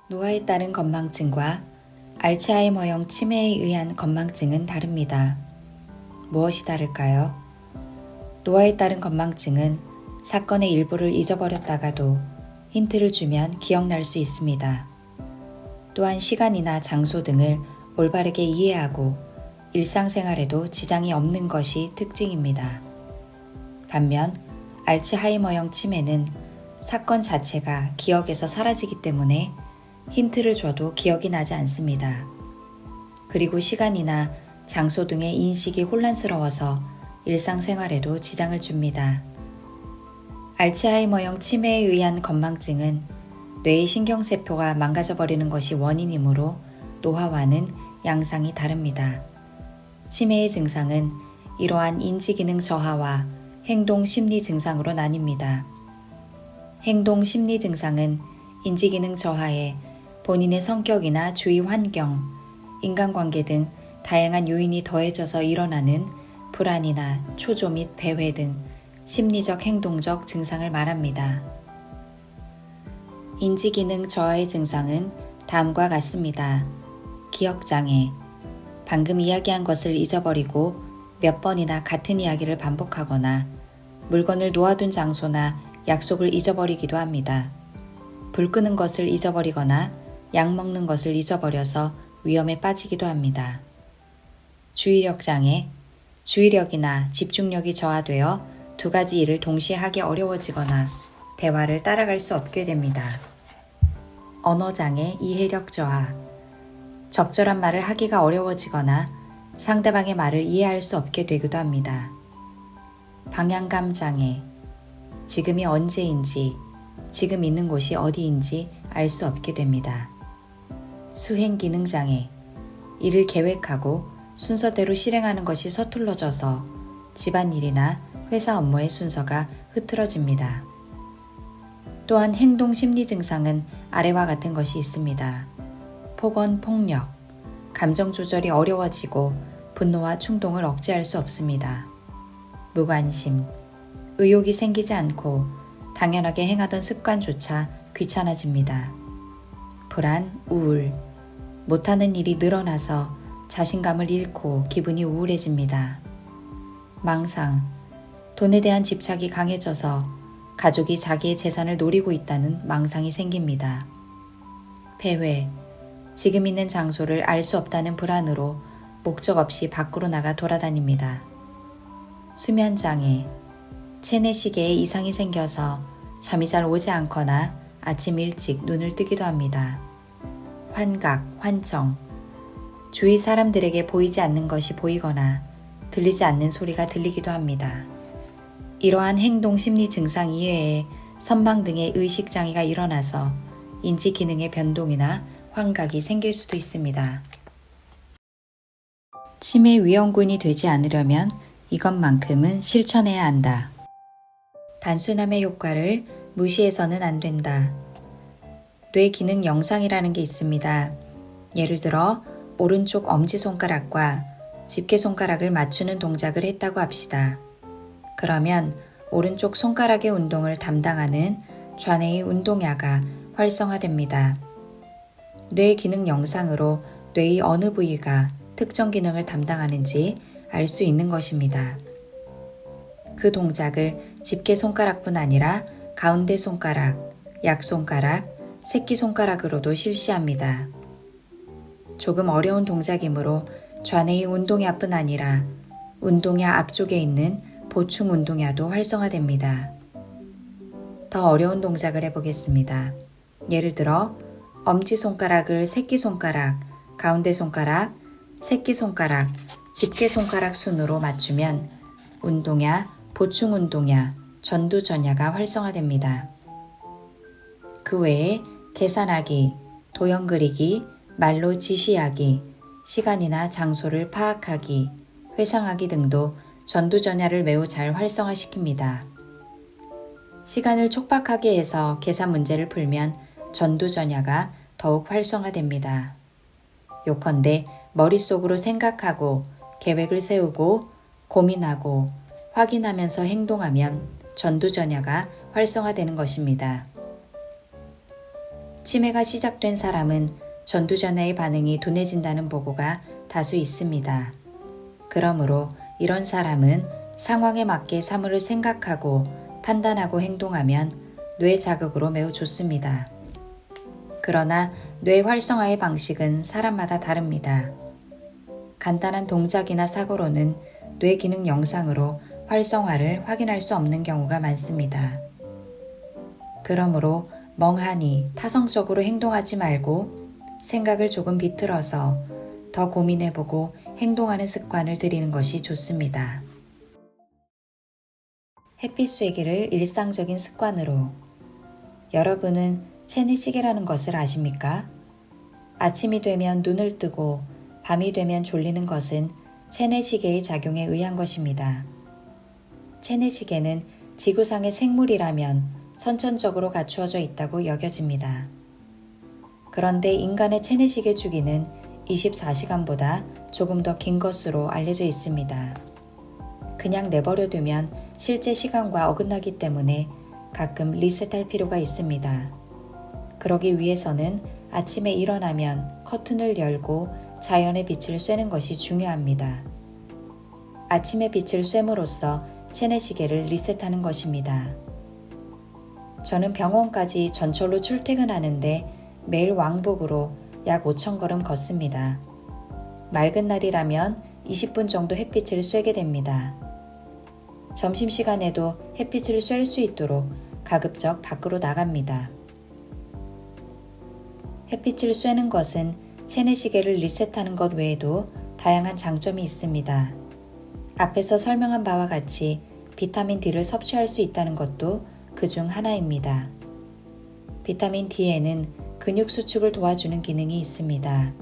노화에 따른 건망증과 알츠하이머형 치매에 의한 건망증은 다릅니다. 무엇이 다를까요? 노화에 따른 건망증은 사건의 일부를 잊어버렸다가도 힌트를 주면 기억날 수 있습니다. 또한 시간이나 장소 등을 올바르게 이해하고 일상생활에도 지장이 없는 것이 특징입니다. 반면 알츠하이머형 치매는 사건 자체가 기억에서 사라지기 때문에 힌트를 줘도 기억이 나지 않습니다. 그리고 시간이나 장소 등의 인식이 혼란스러워서 일상생활에도 지장을 줍니다. 알츠하이머형 치매에 의한 건망증은 뇌의 신경세포가 망가져버리는 것이 원인이므로 노화와는 양상이 다릅니다. 치매의 증상은 이러한 인지기능 저하와 행동심리 증상으로 나뉩니다. 행동심리 증상은 인지기능 저하에 본인의 성격이나 주위 환경, 인간관계 등 다양한 요인이 더해져서 일어나는 불안이나 초조 및 배회 등 심리적 행동적 증상을 말합니다. 인지기능 저하의 증상은 다음과 같습니다. 기억장애, 방금 이야기한 것을 잊어버리고 몇 번이나 같은 이야기를 반복하거나 물건을 놓아둔 장소나 약속을 잊어버리기도 합니다. 불 끄는 것을 잊어버리거나 약 먹는 것을 잊어버려서 위험에 빠지기도 합니다. 주의력 장애, 주의력이나 집중력이 저하되어 두 가지 일을 동시에 하기 어려워지거나 대화를 따라갈 수 없게 됩니다. 언어 장애, 이해력 저하, 적절한 말을 하기가 어려워지거나 상대방의 말을 이해할 수 없게 되기도 합니다. 방향감 장애, 지금이 언제인지, 지금 있는 곳이 어디인지 알 수 없게 됩니다. 수행 기능 장애, 일을 계획하고 순서대로 실행하는 것이 서툴러져서 집안일이나 회사 업무의 순서가 흐트러집니다. 또한 행동 심리 증상은 아래와 같은 것이 있습니다. 폭언, 폭력, 감정 조절이 어려워지고 분노와 충동을 억제할 수 없습니다. 무관심, 의욕이 생기지 않고 당연하게 행하던 습관조차 귀찮아집니다. 불안, 우울, 못하는 일이 늘어나서 자신감을 잃고 기분이 우울해집니다. 망상, 돈에 대한 집착이 강해져서 가족이 자기의 재산을 노리고 있다는 망상이 생깁니다. 배회, 지금 있는 장소를 알 수 없다는 불안으로 목적 없이 밖으로 나가 돌아다닙니다. 수면장애, 체내 시계에 이상이 생겨서 잠이 잘 오지 않거나 아침 일찍 눈을 뜨기도 합니다. 환각, 환청, 주위 사람들에게 보이지 않는 것이 보이거나 들리지 않는 소리가 들리기도 합니다. 이러한 행동 심리 증상 이외에 선망 등의 의식장애가 일어나서 인지 기능의 변동이나 환각이 생길 수도 있습니다. 치매 위험군이 되지 않으려면 이것만큼은 실천해야 한다. 단순함의 효과를 무시해서는 안 된다. 뇌 기능 영상이라는 게 있습니다. 예를 들어 오른쪽 엄지손가락과 집게손가락을 맞추는 동작을 했다고 합시다. 그러면 오른쪽 손가락의 운동을 담당하는 좌뇌의 운동야가 활성화됩니다. 뇌 기능 영상으로 뇌의 어느 부위가 특정 기능을 담당하는지 알 수 있는 것입니다. 그 동작을 집게손가락뿐 아니라 가운데 손가락, 약손가락, 새끼손가락으로도 실시합니다. 조금 어려운 동작이므로 좌뇌의 운동야뿐 아니라 운동야 앞쪽에 있는 보충 운동야도 활성화됩니다. 더 어려운 동작을 해보겠습니다. 예를 들어 엄지손가락을 새끼손가락, 가운데 손가락, 새끼손가락, 집게손가락 순으로 맞추면 운동야, 보충 운동야, 전두전야가 활성화됩니다. 그 외에 계산하기, 도형 그리기, 말로 지시하기, 시간이나 장소를 파악하기, 회상하기 등도 전두전야를 매우 잘 활성화시킵니다. 시간을 촉박하게 해서 계산 문제를 풀면 전두전야가 더욱 활성화됩니다. 요컨대 머릿속으로 생각하고 계획을 세우고 고민하고 확인하면서 행동하면 전두전야가 활성화되는 것입니다. 치매가 시작된 사람은 전두전야의 반응이 둔해진다는 보고가 다수 있습니다. 그러므로 이런 사람은 상황에 맞게 사물을 생각하고 판단하고 행동하면 뇌 자극으로 매우 좋습니다. 그러나 뇌 활성화의 방식은 사람마다 다릅니다. 간단한 동작이나 사고로는 뇌 기능 영상으로 활성화를 확인할 수 없는 경우가 많습니다. 그러므로 멍하니 타성적으로 행동하지 말고 생각을 조금 비틀어서 더 고민해보고 행동하는 습관을 들이는 것이 좋습니다. 햇빛 쐬기를 일상적인 습관으로. 여러분은 체내시계라는 것을 아십니까? 아침이 되면 눈을 뜨고 밤이 되면 졸리는 것은 체내시계의 작용에 의한 것입니다. 체내시계는 지구상의 생물이라면 선천적으로 갖추어져 있다고 여겨집니다. 그런데 인간의 체내시계 주기는 24시간보다 조금 더 긴 것으로 알려져 있습니다. 그냥 내버려 두면 실제 시간과 어긋나기 때문에 가끔 리셋할 필요가 있습니다. 그러기 위해서는 아침에 일어나면 커튼을 열고 자연의 빛을 쐬는 것이 중요합니다. 아침의 빛을 쐰으로써 체내시계를 리셋하는 것입니다. 저는 병원까지 전철로 출퇴근하는데 매일 왕복으로 약 5,000걸음 걷습니다. 맑은 날이라면 20분 정도 햇빛을 쐬게 됩니다. 점심시간에도 햇빛을 쐴 수 있도록 가급적 밖으로 나갑니다. 햇빛을 쐬는 것은 체내시계를 리셋하는 것 외에도 다양한 장점이 있습니다. 앞에서 설명한 바와 같이 비타민 D를 섭취할 수 있다는 것도 그중 하나입니다. 비타민 D에는 근육 수축을 도와주는 기능이 있습니다.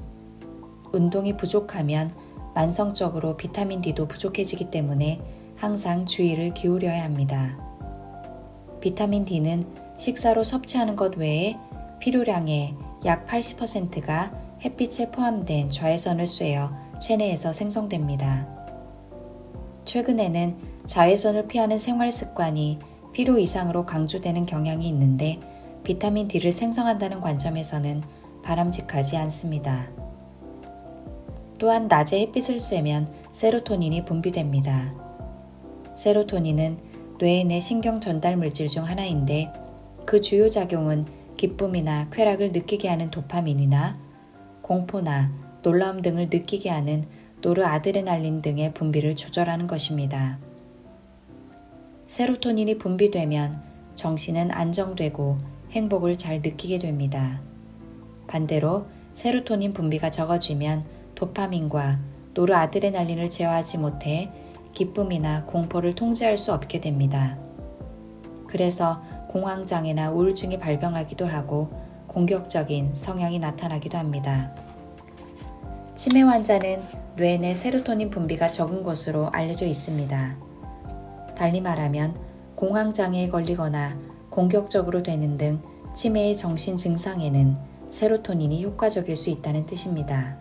운동이 부족하면 만성적으로 비타민 D도 부족해지기 때문에 항상 주의를 기울여야 합니다. 비타민 D는 식사로 섭취하는 것 외에 필요량의 약 80%가 햇빛에 포함된 자외선을 쐬어 체내에서 생성됩니다. 최근에는 자외선을 피하는 생활 습관이 필요 이상으로 강조되는 경향이 있는데 비타민 D를 생성한다는 관점에서는 바람직하지 않습니다. 또한 낮에 햇빛을 쐬면 세로토닌이 분비됩니다. 세로토닌은 뇌의 내 신경 전달 물질 중 하나인데 그 주요 작용은 기쁨이나 쾌락을 느끼게 하는 도파민이나 공포나 놀라움 등을 느끼게 하는 노르아드레날린 등의 분비를 조절하는 것입니다. 세로토닌이 분비되면 정신은 안정되고 행복을 잘 느끼게 됩니다. 반대로 세로토닌 분비가 적어지면 도파민과 노르아드레날린을 제어하지 못해 기쁨이나 공포를 통제할 수 없게 됩니다. 그래서 공황장애나 우울증이 발병하기도 하고 공격적인 성향이 나타나기도 합니다. 치매 환자는 뇌 내 세로토닌 분비가 적은 것으로 알려져 있습니다. 달리 말하면 공황장애에 걸리거나 공격적으로 되는 등 치매의 정신 증상에는 세로토닌이 효과적일 수 있다는 뜻입니다.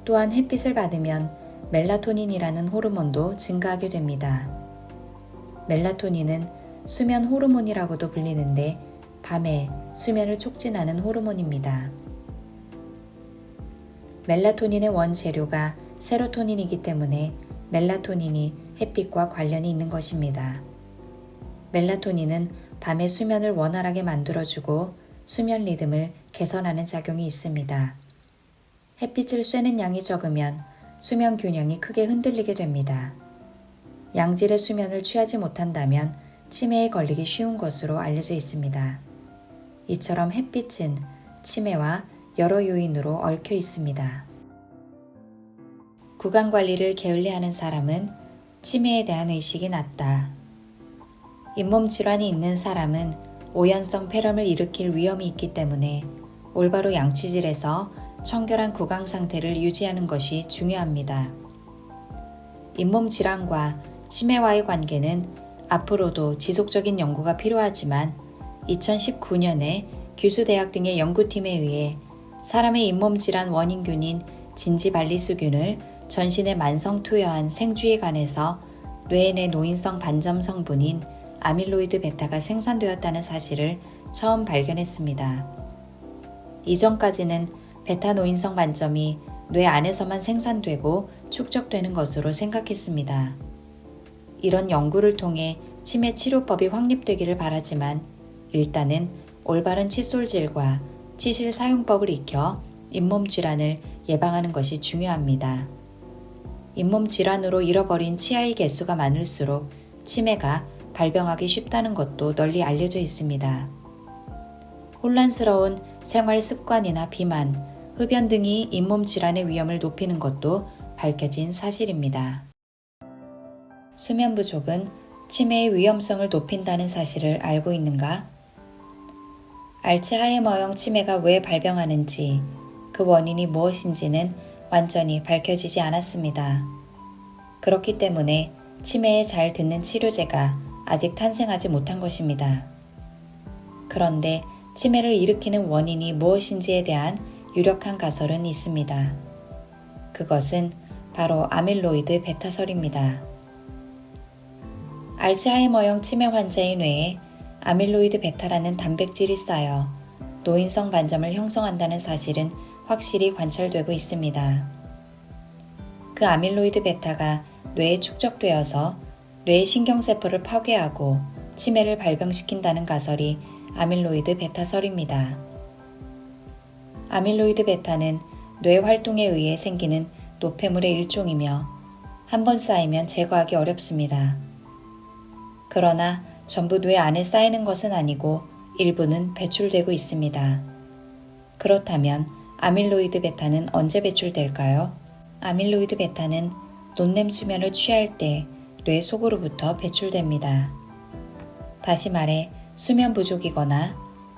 또한 햇빛을 받으면 멜라토닌이라는 호르몬도 증가하게 됩니다. 멜라토닌은 수면 호르몬이라고도 불리는데 밤에 수면을 촉진하는 호르몬입니다. 멜라토닌의 원재료가 세로토닌이기 때문에 멜라토닌이 햇빛과 관련이 있는 것입니다. 멜라토닌은 밤의 수면을 원활하게 만들어주고 수면 리듬을 개선하는 작용이 있습니다. 햇빛을 쐬는 양이 적으면 수면 균형이 크게 흔들리게 됩니다. 양질의 수면을 취하지 못한다면 치매에 걸리기 쉬운 것으로 알려져 있습니다. 이처럼 햇빛은 치매와 여러 요인으로 얽혀 있습니다. 구강 관리를 게을리하는 사람은 치매에 대한 의식이 낮다. 잇몸 질환이 있는 사람은 오연성 폐렴을 일으킬 위험이 있기 때문에 올바로 양치질해서 청결한 구강 상태를 유지하는 것이 중요합니다. 잇몸 질환과 치매와의 관계는 앞으로도 지속적인 연구가 필요하지만 2019년에 규수대학 등의 연구팀에 의해 사람의 잇몸 질환 원인균인 진지발리수균을 전신에 만성 투여한 생쥐에 관해서 뇌의 내 노인성 반점 성분인 아밀로이드 베타가 생산되었다는 사실을 처음 발견했습니다. 이전까지는 베타노인성 반점이 뇌 안에서만 생산되고 축적되는 것으로 생각했습니다. 이런 연구를 통해 치매 치료법이 확립되기를 바라지만 일단은 올바른 칫솔질과 치실 사용법을 익혀 잇몸 질환을 예방하는 것이 중요합니다. 잇몸 질환으로 잃어버린 치아의 개수가 많을수록 치매가 발병하기 쉽다는 것도 널리 알려져 있습니다. 혼란스러운 생활 습관이나 비만, 흡연 등이 잇몸 질환의 위험을 높이는 것도 밝혀진 사실입니다. 수면 부족은 치매의 위험성을 높인다는 사실을 알고 있는가? 알츠하이머형 치매가 왜 발병하는지, 그 원인이 무엇인지는 완전히 밝혀지지 않았습니다. 그렇기 때문에 치매에 잘 듣는 치료제가 아직 탄생하지 못한 것입니다. 그런데 치매를 일으키는 원인이 무엇인지에 대한 유력한 가설은 있습니다. 그것은 바로 아밀로이드 베타설입니다. 알츠하이머형 치매 환자의 뇌에 아밀로이드 베타라는 단백질이 쌓여 노인성 반점을 형성한다는 사실은 확실히 관찰되고 있습니다. 그 아밀로이드 베타가 뇌에 축적되어서 뇌의 신경세포를 파괴하고 치매를 발병시킨다는 가설이 아밀로이드 베타설입니다. 아밀로이드 베타는 뇌 활동에 의해 생기는 노폐물의 일종이며 한번 쌓이면 제거하기 어렵습니다. 그러나 전부 뇌 안에 쌓이는 것은 아니고 일부는 배출되고 있습니다. 그렇다면 아밀로이드 베타는 언제 배출될까요? 아밀로이드 베타는 논렘 수면을 취할 때 뇌 속으로부터 배출됩니다. 다시 말해 수면 부족이거나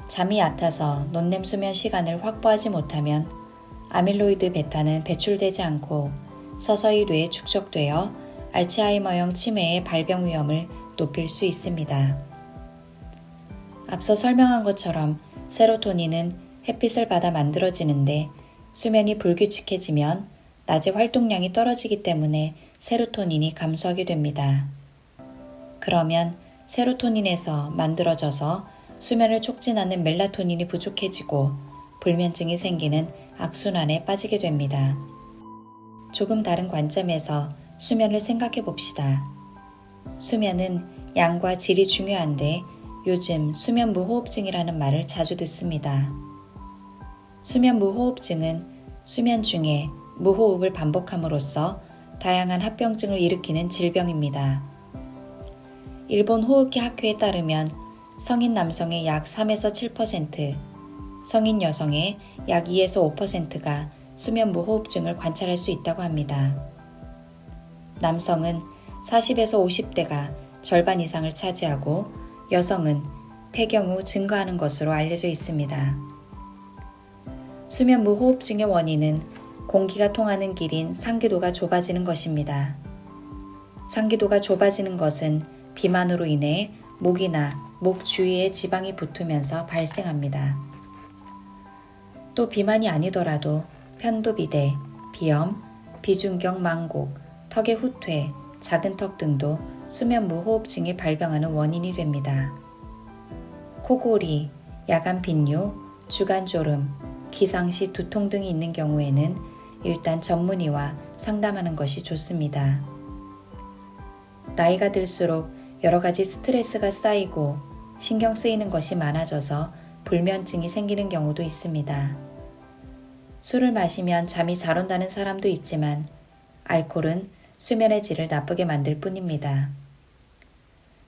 잠이 얕아서 논렘 수면 시간을 확보하지 못하면 아밀로이드 베타는 배출되지 않고 서서히 뇌에 축적되어 알츠하이머형 치매의 발병 위험을 높일 수 있습니다. 앞서 설명한 것처럼 세로토닌은 햇빛을 받아 만들어지는데 수면이 불규칙해지면 낮에 활동량이 떨어지기 때문에 세로토닌이 감소하게 됩니다. 그러면 세로토닌에서 만들어져서 수면을 촉진하는 멜라토닌이 부족해지고 불면증이 생기는 악순환에 빠지게 됩니다. 조금 다른 관점에서 수면을 생각해 봅시다. 수면은 양과 질이 중요한데 요즘 수면 무호흡증이라는 말을 자주 듣습니다. 수면 무호흡증은 수면 중에 무호흡을 반복함으로써 다양한 합병증을 일으키는 질병입니다. 일본 호흡기 학회에 따르면 성인 남성의 약 3에서 7%, 성인 여성의 약 2에서 5%가 수면 무호흡증을 관찰할 수 있다고 합니다. 남성은 40에서 50대가 절반 이상을 차지하고 여성은 폐경 후 증가하는 것으로 알려져 있습니다. 수면 무호흡증의 원인은 공기가 통하는 길인 상기도가 좁아지는 것입니다. 상기도가 좁아지는 것은 비만으로 인해 목이나 목 주위에 지방이 붙으면서 발생합니다. 또 비만이 아니더라도 편도비대, 비염, 비중격 망곡, 턱의 후퇴, 작은 턱 등도 수면 무호흡증이 발병하는 원인이 됩니다. 코골이, 야간 빈뇨, 주간 졸음, 기상시 두통 등이 있는 경우에는 일단 전문의와 상담하는 것이 좋습니다. 나이가 들수록 여러 가지 스트레스가 쌓이고 신경 쓰이는 것이 많아져서 불면증이 생기는 경우도 있습니다. 술을 마시면 잠이 잘 온다는 사람도 있지만 알코올은 수면의 질을 나쁘게 만들 뿐입니다.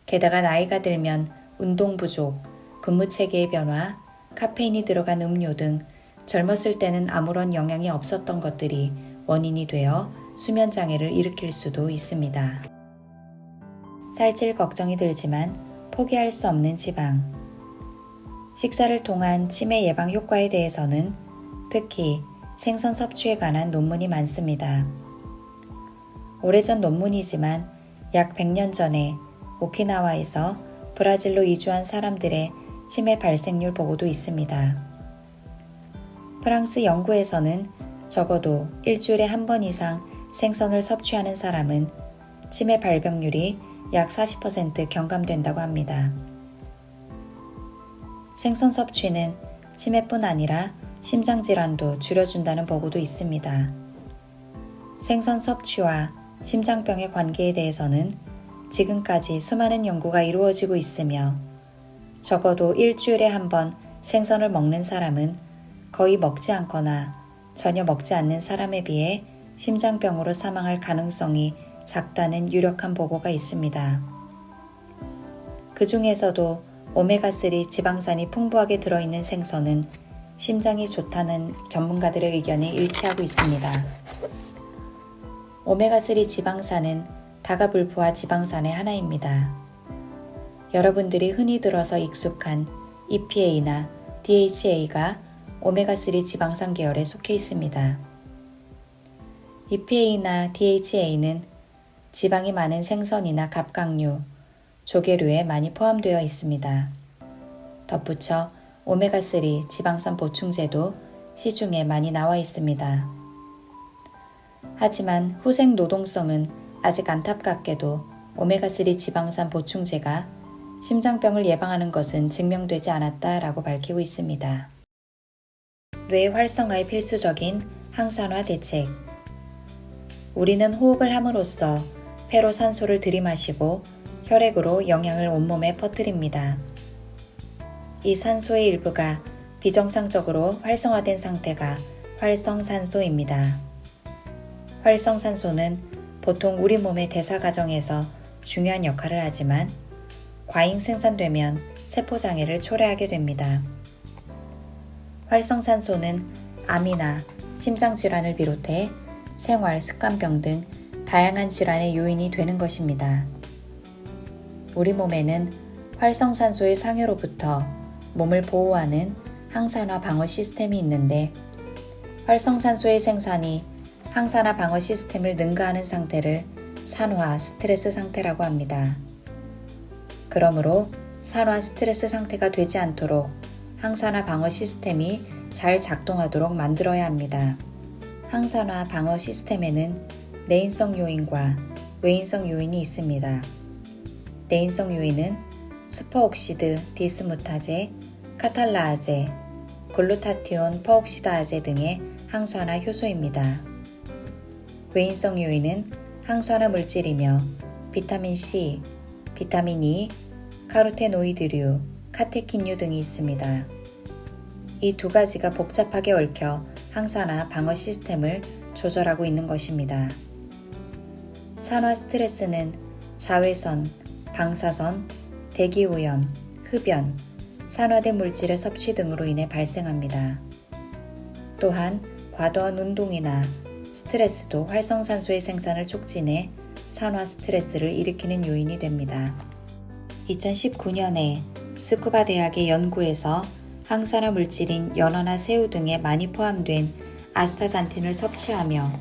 게다가 나이가 들면 운동 부족, 근무 체계의 변화, 카페인이 들어간 음료 등 젊었을 때는 아무런 영향이 없었던 것들이 원인이 되어 수면 장애를 일으킬 수도 있습니다. 살찔 걱정이 들지만 포기할 수 없는 지방. 식사를 통한 치매 예방 효과에 대해서는 특히 생선 섭취에 관한 논문이 많습니다. 오래전 논문이지만 약 100년 전에 오키나와에서 브라질로 이주한 사람들의 치매 발생률 보고도 있습니다. 프랑스 연구에서는 적어도 일주일에 한 번 이상 생선을 섭취하는 사람은 치매 발병률이 약 40% 경감된다고 합니다. 생선 섭취는 치매뿐 아니라 심장질환도 줄여준다는 보고도 있습니다. 생선 섭취와 심장병의 관계에 대해서는 지금까지 수많은 연구가 이루어지고 있으며 적어도 일주일에 한 번 생선을 먹는 사람은 거의 먹지 않거나 전혀 먹지 않는 사람에 비해 심장병으로 사망할 가능성이 작다는 유력한 보고가 있습니다. 그 중에서도 오메가3 지방산이 풍부하게 들어있는 생선은 심장이 좋다는 전문가들의 의견에 일치하고 있습니다. 오메가3 지방산은 다가불포화 지방산의 하나입니다. 여러분들이 흔히 들어서 익숙한 EPA나 DHA가 오메가3 지방산 계열에 속해 있습니다. EPA나 DHA는 지방이 많은 생선이나 갑각류, 조개류에 많이 포함되어 있습니다. 덧붙여 오메가3 지방산 보충제도 시중에 많이 나와 있습니다. 하지만 후생 노동성은 아직 안타깝게도 오메가3 지방산 보충제가 심장병을 예방하는 것은 증명되지 않았다라고 밝히고 있습니다. 뇌 활성화에 필수적인 항산화 대책. 우리는 호흡을 함으로써 폐로 산소를 들이마시고 혈액으로 영양을 온몸에 퍼뜨립니다. 이 산소의 일부가 비정상적으로 활성화된 상태가 활성산소입니다. 활성산소는 보통 우리 몸의 대사 과정에서 중요한 역할을 하지만 과잉 생산되면 세포장애를 초래하게 됩니다. 활성산소는 암이나 심장질환을 비롯해 생활 습관병 등 다양한 질환의 요인이 되는 것입니다. 우리 몸에는 활성산소의 상해로부터 몸을 보호하는 항산화 방어 시스템이 있는데 활성산소의 생산이 항산화 방어 시스템을 능가하는 상태를 산화 스트레스 상태라고 합니다. 그러므로 산화 스트레스 상태가 되지 않도록 항산화 방어 시스템이 잘 작동하도록 만들어야 합니다. 항산화 방어 시스템에는 내인성 요인과 외인성 요인이 있습니다. 내인성 요인은 슈퍼옥시드 디스무타제, 카탈라아제, 글루타티온 퍼옥시다아제 등의 항산화 효소입니다. 외인성 요인은 항산화 물질이며 비타민 C, 비타민 E, 카로테노이드류, 카테킨류 등이 있습니다. 이 두 가지가 복잡하게 얽혀 항산화 방어 시스템을 조절하고 있는 것입니다. 산화 스트레스는 자외선, 방사선, 대기오염, 흡연, 산화된 물질의 섭취 등으로 인해 발생합니다. 또한 과도한 운동이나 스트레스도 활성산소의 생산을 촉진해 산화 스트레스를 일으키는 요인이 됩니다. 2019년에 스쿠바 대학의 연구에서 항산화 물질인 연어나 새우 등에 많이 포함된 아스타잔틴을 섭취하며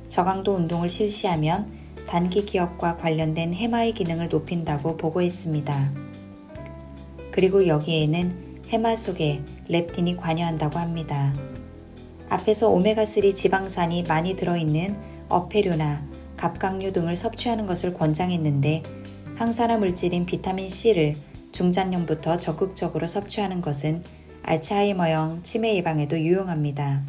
저강도 운동을 실시하면 단기 기억과 관련된 해마의 기능을 높인다고 보고했습니다. 그리고 여기에는 해마 속에 렙틴이 관여한다고 합니다. 앞에서 오메가3 지방산이 많이 들어있는 어패류나 갑각류 등을 섭취하는 것을 권장했는데 항산화 물질인 비타민C를 중장년부터 적극적으로 섭취하는 것은 알츠하이머형 치매 예방에도 유용합니다.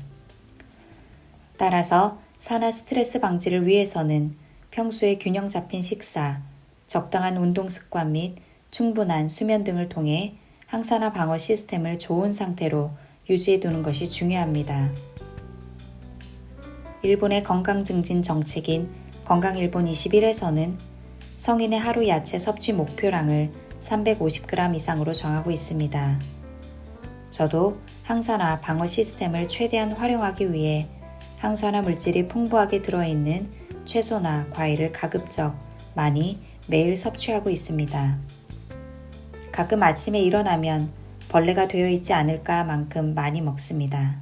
따라서 산화 스트레스 방지를 위해서는 평소에 균형 잡힌 식사, 적당한 운동 습관 및 충분한 수면 등을 통해 항산화 방어 시스템을 좋은 상태로 유지해 두는 것이 중요합니다. 일본의 건강 증진 정책인 건강일본 21에서는 성인의 하루 야채 섭취 목표량을 350g 이상으로 정하고 있습니다. 저도 항산화 방어 시스템을 최대한 활용하기 위해 항산화 물질이 풍부하게 들어있는 채소나 과일을 가급적 많이 매일 섭취하고 있습니다. 가끔 아침에 일어나면 벌레가 되어 있지 않을까 만큼 많이 먹습니다.